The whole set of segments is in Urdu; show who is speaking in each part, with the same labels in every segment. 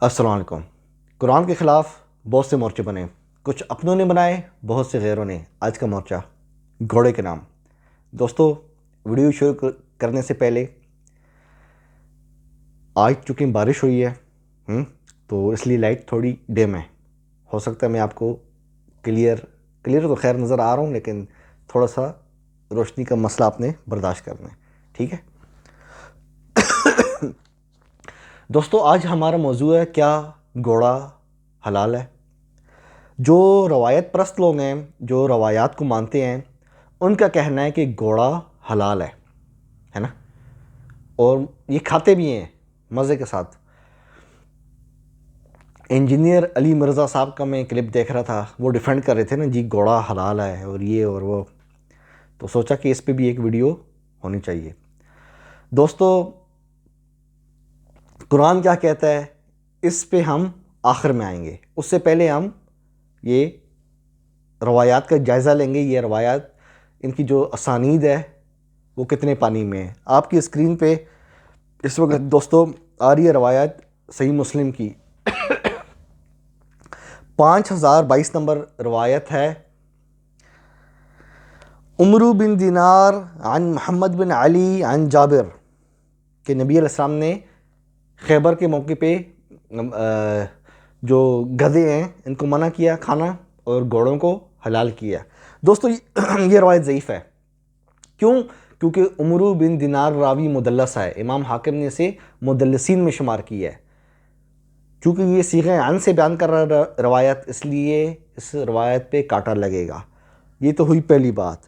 Speaker 1: السلام علیکم۔ قرآن کے خلاف بہت سے مورچے بنے، کچھ اپنوں نے بنائے، بہت سے غیروں نے۔ آج کا مورچہ گھوڑے کے نام۔ دوستو، ویڈیو شروع کرنے سے پہلے آج چونکہ بارش ہوئی ہے تو اس لیے لائٹ تھوڑی ڈیم ہے۔ ہو سکتا ہے میں آپ کو کلیئر تو خیر نظر آ رہا ہوں، لیکن تھوڑا سا روشنی کا مسئلہ آپ نے برداشت کرنا ہے، ٹھیک ہے؟ دوستو، آج ہمارا موضوع ہے کیا گھوڑا حلال ہے؟ جو روایت پرست لوگ ہیں، جو روایات کو مانتے ہیں، ان کا کہنا ہے کہ گھوڑا حلال ہے نا، اور یہ کھاتے بھی ہیں مزے کے ساتھ۔ انجینئر علی مرزا صاحب کا میں کلپ دیکھ رہا تھا، وہ ڈیفینڈ کر رہے تھے نا جی گھوڑا حلال ہے اور یہ اور وہ، تو سوچا کہ اس پہ بھی ایک ویڈیو ہونی چاہیے۔ دوستو، قرآن کیا کہتا ہے اس پہ ہم آخر میں آئیں گے، اس سے پہلے ہم یہ روایات کا جائزہ لیں گے۔ یہ روایات، ان کی جو اسانید ہے وہ کتنے پانی میں ہے۔ آپ کی اسکرین پہ اس وقت دوستو آ رہی ہے روایت صحیح مسلم کی 5022 نمبر روایت ہے۔ عمرو بن دینار عن محمد بن علی عن جابر کہ نبی علیہ السلام نے خیبر کے موقع پہ جو گدھے ہیں ان کو منع کیا کھانا اور گھوڑوں کو حلال کیا۔ دوستو، یہ روایت ضعیف ہے۔ کیوں؟ کیونکہ عمرو بن دینار راوی مدلس ہے، امام حاکم نے اسے مدلسین میں شمار کیا ہے۔ چونکہ یہ صیغہ عن سے بیان کر رہا روایت، اس لیے اس روایت پہ کاٹا لگے گا۔ یہ تو ہوئی پہلی بات۔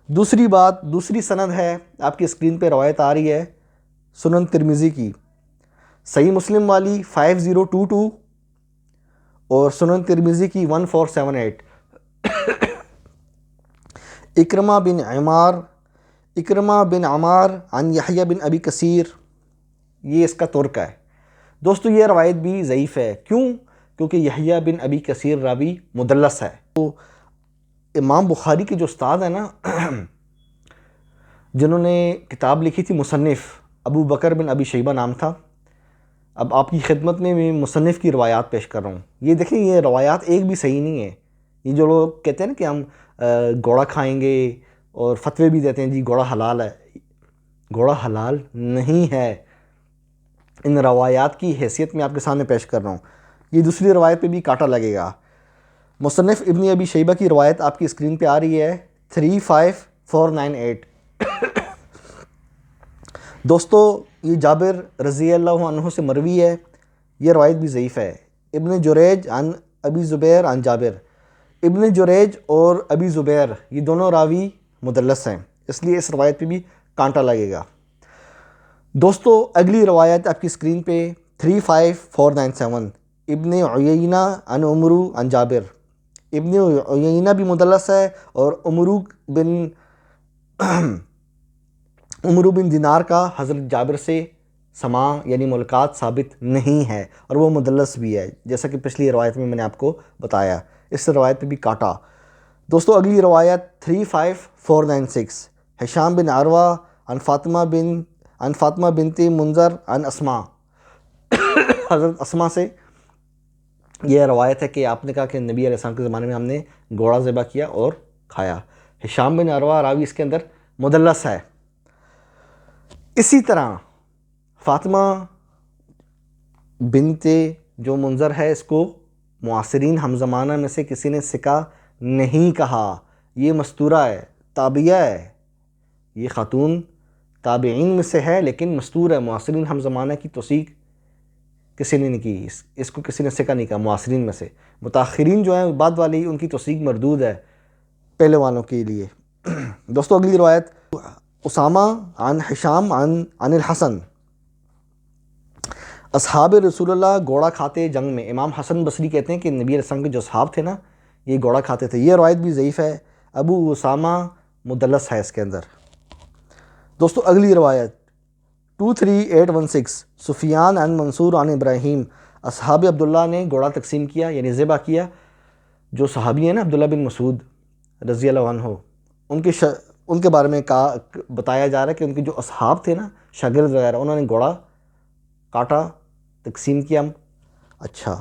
Speaker 1: دوسری بات، دوسری سند ہے، آپ کی اسکرین پہ روایت آ رہی ہے سنن ترمذی کی، صحیح مسلم والی 5022 اور سنن ترمذی کی 1478۔ اکرمہ بن عمار عن یحییٰ بن ابی کثیر، یہ اس کا ترک ہے۔ دوستو، یہ روایت بھی ضعیف ہے۔ کیوں؟ کیونکہ یحییٰ بن ابی کثیر راوی مدلس ہے۔ تو امام بخاری کے جو استاد ہیں نا، جنہوں نے کتاب لکھی تھی مصنف، ابو بکر بن ابی شیبہ نام تھا۔ اب آپ کی خدمت میں مصنف کی روایات پیش کر رہا ہوں۔ یہ دیکھیں، یہ روایات ایک بھی صحیح نہیں ہے۔ یہ جو لوگ کہتے ہیں نا کہ ہم گھوڑا کھائیں گے اور فتوے بھی دیتے ہیں جی گھوڑا حلال ہے، گھوڑا حلال نہیں ہے۔ ان روایات کی حیثیت میں آپ کے سامنے پیش کر رہا ہوں۔ یہ دوسری روایت پہ بھی کاٹا لگے گا۔ مصنف ابن ابی شیبہ کی روایت آپ کی اسکرین پہ آ رہی ہے 35498۔ دوستو، یہ جابر رضی اللہ عنہ سے مروی ہے، یہ روایت بھی ضعیف ہے۔ ابن جریج عن ابی زبیر عن جابر، ابن جریج اور ابی زبیر یہ دونوں راوی مدلس ہیں، اس لیے اس روایت پہ بھی کانٹا لگے گا۔ دوستو، اگلی روایت آپ کی اسکرین پہ 35497، ابن عیینہ عن عمرو عن جابر، ابن عیینہ بھی مدلس ہے اور عمرو بن دینار کا حضرت جابر سے سماع یعنی ملاقات ثابت نہیں ہے، اور وہ مدلس بھی ہے، جیسا کہ پچھلی روایت میں نے آپ کو بتایا۔ اس روایت پہ بھی کاٹا۔ دوستو، اگلی روایت 35496، ہشام بن عروہ عن فاطمہ بنت منذر عن اسماء، حضرت اسماء سے یہ روایت ہے کہ آپ نے کہا کہ نبی علیہ السلام کے زمانے میں ہم نے گھوڑا ذبح کیا اور کھایا۔ ہشام بن عروہ راوی اس کے اندر مدلس ہے۔ اسی طرح فاطمہ بنت جو منذر ہے، اس کو معاصرین ہم زمانہ میں سے کسی نے ثقہ نہیں کہا۔ یہ مستورہ ہے، تابعیہ ہے، یہ خاتون تابعین میں سے ہے لیکن مستور ہے۔ معاصرین ہم زمانہ کی توثیق کسی نے نہیں کی، اس کو کسی نے ثقہ نہیں کہا معاصرین میں سے۔ متاخرین جو ہیں بعد والی، ان کی توثیق مردود ہے پہلے والوں کے لیے۔ دوستو، اگلی روایت اسامہ عن ہشام عن الحسن، اصحاب رسول اللہ گھوڑا کھاتے جنگ میں۔ امام حسن بصری کہتے ہیں کہ نبی علیہ السلام کے جو اصحاب تھے نا، یہ گھوڑا کھاتے تھے۔ یہ روایت بھی ضعیف ہے، ابو اسامہ مدلس ہے اس کے اندر۔ دوستو، اگلی روایت 23816، سفیان عن منصور عن ابراہیم، اصحاب عبداللہ نے گھوڑا تقسیم کیا یعنی ذبح کیا۔ جو صحابی ہیں نا عبداللہ بن مسعود رضی اللہ عنہ، ان کے بارے میں بتایا جا رہا ہے کہ ان کے جو اصحاب تھے نا، شاگرد وغیرہ، انہوں نے گھوڑا کاٹا، تقسیم کیا اچھا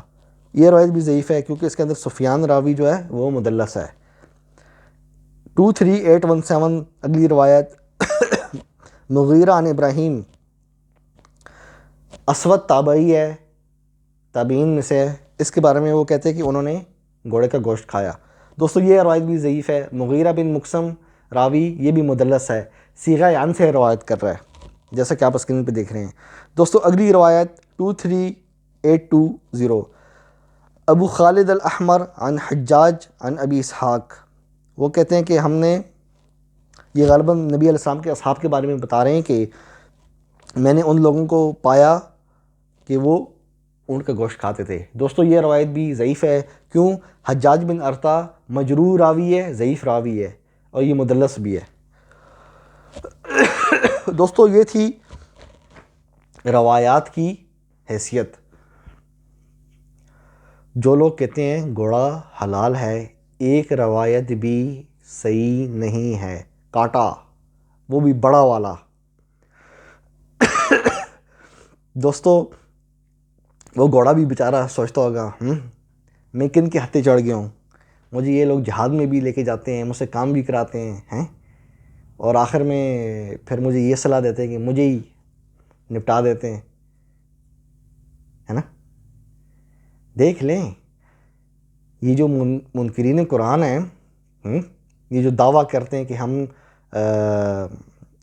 Speaker 1: یہ روایت بھی ضعیف ہے کیونکہ اس کے اندر سفیان راوی جو ہے وہ مدلس ہے۔ 23817 اگلی روایت مغیرہ عن ابراہیم، اسود تابعی ہے، تابعین میں سے ہے، اس کے بارے میں وہ کہتے ہیں کہ انہوں نے گھوڑے کا گوشت کھایا۔ دوستو یہ روایت بھی ضعیف ہے، مغیرہ بن مقسم راوی یہ بھی مدلس ہے، صیغہ عن سے روایت کر رہا ہے جیسا کہ آپ اسکرین پہ دیکھ رہے ہیں۔ دوستو اگلی روایت 23820 ابو خالد الاحمر عن حجاج عن ابی اسحاق، وہ کہتے ہیں کہ ہم نے، یہ غالباً نبی علیہ السلام کے اصحاب کے بارے میں بتا رہے ہیں کہ میں نے ان لوگوں کو پایا کہ وہ اونٹ کا گوشت کھاتے تھے۔ دوستو یہ روایت بھی ضعیف ہے، کیوں؟ حجاج بن ارطا مجروح راوی ہے، ضعیف راوی ہے، اور یہ مدلس بھی ہے۔ دوستو یہ تھی روایات کی حیثیت۔ جو لوگ کہتے ہیں گھوڑا حلال ہے، ایک روایت بھی صحیح نہیں ہے، کاٹا، وہ بھی بڑا والا۔ دوستو وہ گھوڑا بھی بیچارہ سوچتا ہوگا میں کن کے ہتھے چڑھ گیا ہوں، مجھے یہ لوگ جہاد میں بھی لے کے جاتے ہیں، مجھ سے کام بھی کراتے ہیں اور آخر میں پھر مجھے یہ صلاح دیتے ہیں کہ مجھے ہی نپٹا دیتے ہیں، ہے نا۔ دیکھ لیں یہ جو منکرین قرآن ہیں، یہ جو دعویٰ کرتے ہیں کہ ہم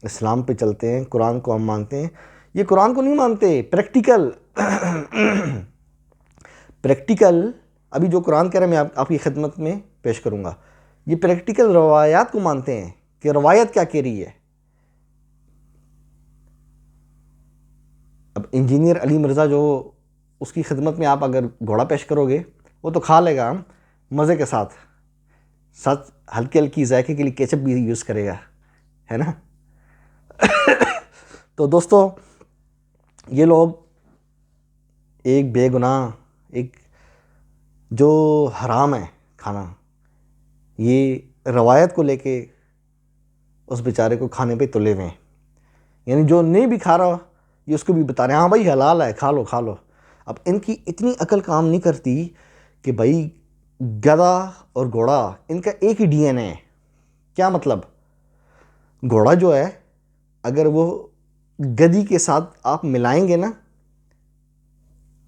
Speaker 1: اسلام پہ چلتے ہیں، قرآن کو ہم مانتے ہیں، یہ قرآن کو نہیں مانتے، پریکٹیکل ابھی جو قرآن کہہ رہا ہے میں آپ کی خدمت میں پیش کروں گا، یہ پریکٹیکل روایات کو مانتے ہیں کہ روایت کیا کہہ رہی ہے۔ اب انجینئر علی مرزا جو اس کی خدمت میں آپ اگر گھوڑا پیش کرو گے وہ تو کھا لے گا مزے کے ساتھ ہلکی ہلکی ذائقے کے لیے کیچپ بھی یوز کرے گا، ہے نا۔ تو دوستو یہ لوگ ایک بے گناہ، ایک جو حرام ہے کھانا، یہ روایت کو لے کے اس بیچارے کو کھانے پہ تلے ہوئے ہیں، یعنی جو نہیں بھی کھا رہا یہ اس کو بھی بتا رہے ہیں ہاں بھائی حلال ہے، کھا لو کھا لو۔ اب ان کی اتنی عقل کام نہیں کرتی کہ بھائی گدھا اور گھوڑا ان کا ایک ہی ڈی این اے ہے۔ کیا مطلب؟ گھوڑا جو ہے اگر وہ گدھی کے ساتھ آپ ملائیں گے نا،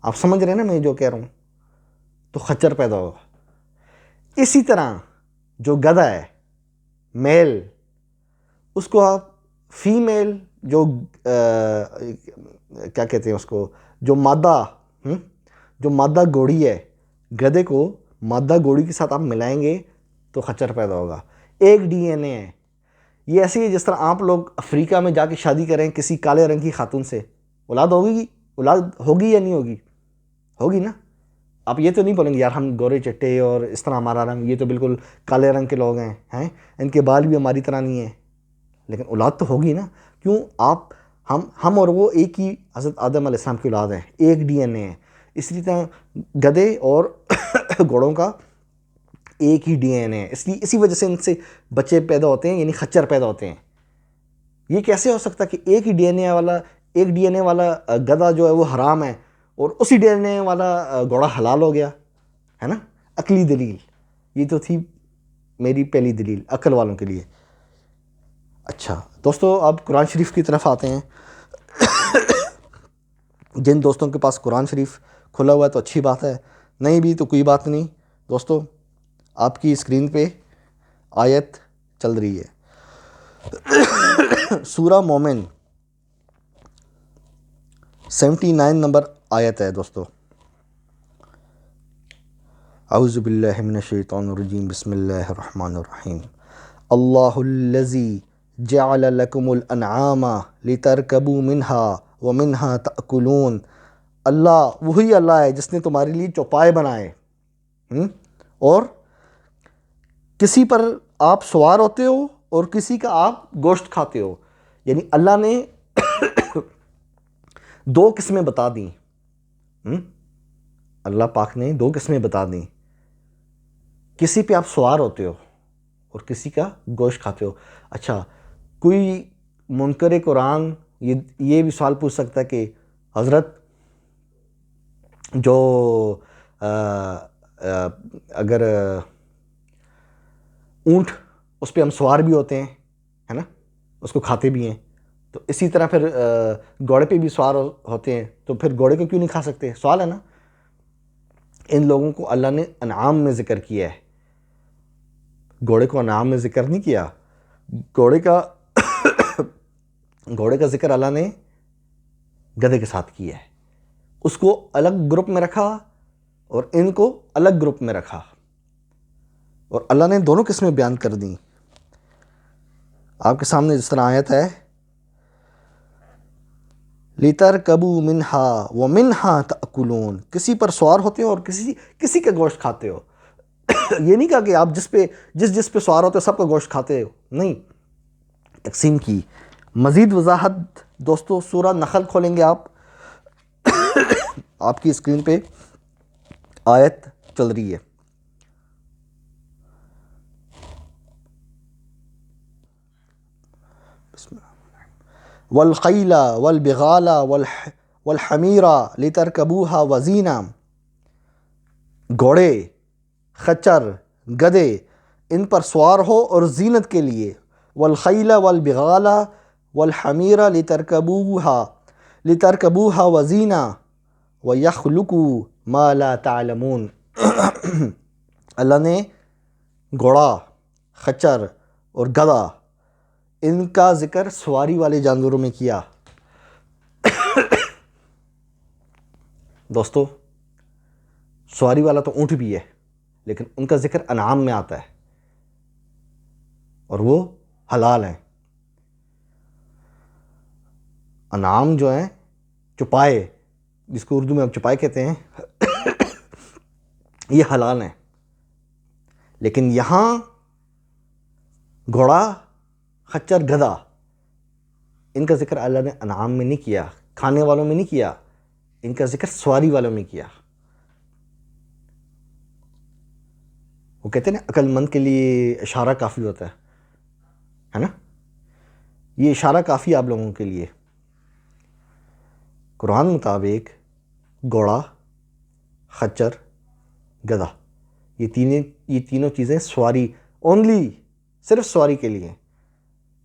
Speaker 1: آپ سمجھ رہے ہیں نا میں جو کہہ رہا ہوں، تو خچر پیدا ہوگا۔ اسی طرح جو گدھا ہے میل، اس کو آپ فیمیل جو کیا کہتے ہیں اس کو، جو مادہ گھوڑی ہے، گدھے کو مادہ گھوڑی کے ساتھ آپ ملائیں گے تو خچر پیدا ہوگا، ایک ڈی این اے ہے۔ یہ ایسی ہے جس طرح آپ لوگ افریقہ میں جا کے شادی کریں کسی کالے رنگ کی خاتون سے، اولاد ہوگی یا نہیں ہوگی؟ ہوگی نا۔ آپ یہ تو نہیں بولیں گے یار ہم گورے چٹے اور اس طرح ہمارا رنگ، یہ تو بالکل کالے رنگ کے لوگ ہیں ان کے بال بھی ہماری طرح نہیں ہیں، لیکن اولاد تو ہوگی نا۔ کیوں؟ ہم اور وہ ایک ہی حضرت آدم علیہ السلام کی اولاد ہیں، ایک ڈی این اے ہے۔ اسی طرح گدھے اور گھوڑوں کا ایک ہی ڈی این اے ہے، اسی وجہ سے ان سے بچے پیدا ہوتے ہیں، یعنی خچر پیدا ہوتے ہیں۔ یہ کیسے ہو سکتا کہ ایک ہی ڈی این اے والا گدھا جو ہے وہ حرام ہے اور اسی ڈی این اے والا گھوڑا حلال ہو گیا، ہے نا۔ عقلی دلیل، یہ تو تھی میری پہلی دلیل عقل والوں کے لیے۔ اچھا دوستو اب قرآن شریف کی طرف آتے ہیں۔ جن دوستوں کے پاس قرآن شریف کھلا ہوا ہے تو اچھی بات ہے، نہیں بھی تو کوئی بات نہیں۔ دوستو آپ کی اسکرین پہ آیت چل رہی ہے، سورہ مومن 79 نمبر آیت ہے دوستو۔ اعوذ باللہ من الشیطان الرجیم، بسم اللہ الرحمن الرحیم۔ اللہ الذی جعل لکم الانعام لترکبوا منہا ومنہا تأکلون۔ اللہ وہی اللہ ہے جس نے تمہارے لیے چوپائے بنائے اور کسی پر آپ سوار ہوتے ہو اور کسی کا آپ گوشت کھاتے ہو، یعنی اللہ نے دو قسمیں بتا دیں، اللہ پاک نے دو قسمیں بتا دیں، کسی پہ آپ سوار ہوتے ہو اور کسی کا گوشت کھاتے ہو۔ اچھا کوئی منکر قرآن یہ بھی سوال پوچھ سکتا ہے کہ حضرت جو اگر اونٹ اس پہ ہم سوار بھی ہوتے ہیں ہے نا، اس کو کھاتے بھی ہیں، تو اسی طرح پھر گھوڑے پہ بھی سوار ہوتے ہیں، تو پھر گھوڑے کو کیوں نہیں کھا سکتے؟ سوال ہے نا۔ ان لوگوں کو اللہ نے انعام میں ذکر کیا ہے، گھوڑے کو انعام میں ذکر نہیں کیا۔ گھوڑے کا ذکر اللہ نے گدھے کے ساتھ کیا ہے، اس کو الگ گروپ میں رکھا اور ان کو الگ گروپ میں رکھا، اور اللہ نے دونوں قسمیں بیان کر دیں۔ آپ کے سامنے جس طرح آیت ہے لِتَرْكَبُوا مِنْهَا وَمِنْهَا تَأْكُلُونَ، کسی پر سوار ہوتے ہو اور کسی کا گوشت کھاتے ہو۔ یہ نہیں کہا کہ آپ جس پہ سوار ہوتے ہو سب کا گوشت کھاتے ہو، نہیں، تقسیم کی۔ مزید وضاحت دوستو سورہ نخل کھولیں گے آپ کی اسکرین پہ آیت چل رہی ہے۔ وَالْخَيْلَ وَالْبِغَالَ وَالْحَمِيرَ لِتَرْكَبُوهَا وَزِينًا، گھوڑے، خچر، گدھے، ان پر سوار ہو اور زینت کے لیے۔ وَالْخَيْلَ وَالْبِغَالَ وَالْحَمِيرَ لِتَرْكَبُوهَا وَزِينًا وَيَخْلُقُ مَا لَا تَعْلَمُونَ۔ اللہ نے گھوڑا، خچر اور گدھا ان کا ذکر سواری والے جانوروں میں کیا۔ دوستو سواری والا تو اونٹ بھی ہے، لیکن ان کا ذکر انعام میں آتا ہے اور وہ حلال ہیں۔ انعام جو ہیں، چوپائے، جس کو اردو میں ہم چوپائے کہتے ہیں، یہ حلال ہیں، لیکن یہاں گھوڑا، خچر، گدھا ان کا ذکر اللہ نے انعام میں نہیں کیا، کھانے والوں میں نہیں کیا، ان کا ذکر سواری والوں میں کیا۔ وہ کہتے ہیں نا عقل مند کے لیے اشارہ کافی ہوتا ہے نا، یہ اشارہ کافی آپ لوگوں کے لیے۔ قرآن مطابق گھوڑا، خچر، گدھا یہ تینوں چیزیں سواری، اونلی صرف سواری کے لیے،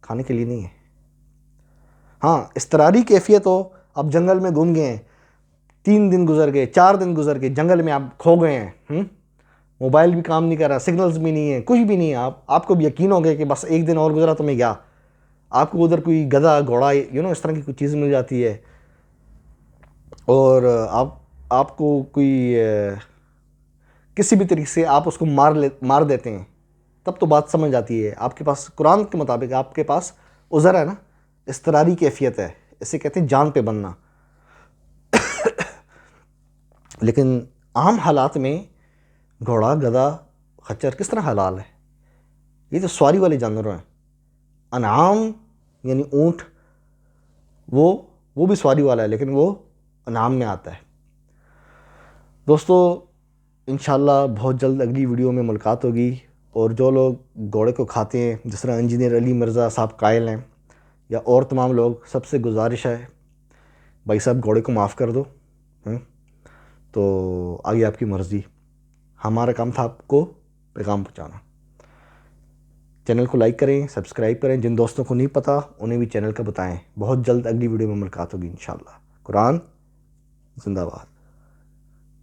Speaker 1: کھانے کے لیے نہیں ہے۔ ہاں اضطراری کیفیت ہو، آپ جنگل میں گھوم گئے ہیں، 3 دن گزر گئے، 4 دن گزر گئے، جنگل میں آپ کھو گئے ہیں، موبائل بھی کام نہیں کر رہا، سگنلز بھی نہیں ہے، کچھ بھی نہیں ہے، آپ کو بھی یقین ہو گیا کہ بس 1 دن اور گزرا تو میں گیا، آپ کو ادھر کوئی گدھا، گھوڑا اس طرح کی کوئی چیز مل جاتی ہے، اور آپ کو کوئی کسی بھی طریقے سے آپ اس کو مار دیتے ہیں، تب تو بات سمجھ آتی ہے۔ آپ کے پاس قرآن کے مطابق آپ کے پاس عذر ہے نا، اضطراری کیفیت ہے، اسے کہتے ہیں جان پہ بننا۔ لیکن عام حالات میں گھوڑا، گدھا، خچر کس طرح حلال ہے؟ یہ تو سواری والے جانور ہیں۔ انعام یعنی اونٹ، وہ بھی سواری والا ہے، لیکن وہ انعام میں آتا ہے۔ دوستو انشاءاللہ بہت جلد اگلی ویڈیو میں ملاقات ہوگی، اور جو لوگ گھوڑے کو کھاتے ہیں جس طرح انجینئر علی مرزا صاحب قائل ہیں، یا اور تمام لوگ، سب سے گزارش ہے بھائی صاحب گھوڑے کو معاف کر دو، تو آگے آپ کی مرضی، ہمارا کام تھا آپ کو پیغام پہنچانا۔ چینل کو لائک کریں، سبسکرائب کریں، جن دوستوں کو نہیں پتہ انہیں بھی چینل کا بتائیں۔ بہت جلد اگلی ویڈیو میں ملاقات ہوگی انشاءاللہ۔ قرآن زندہ باد۔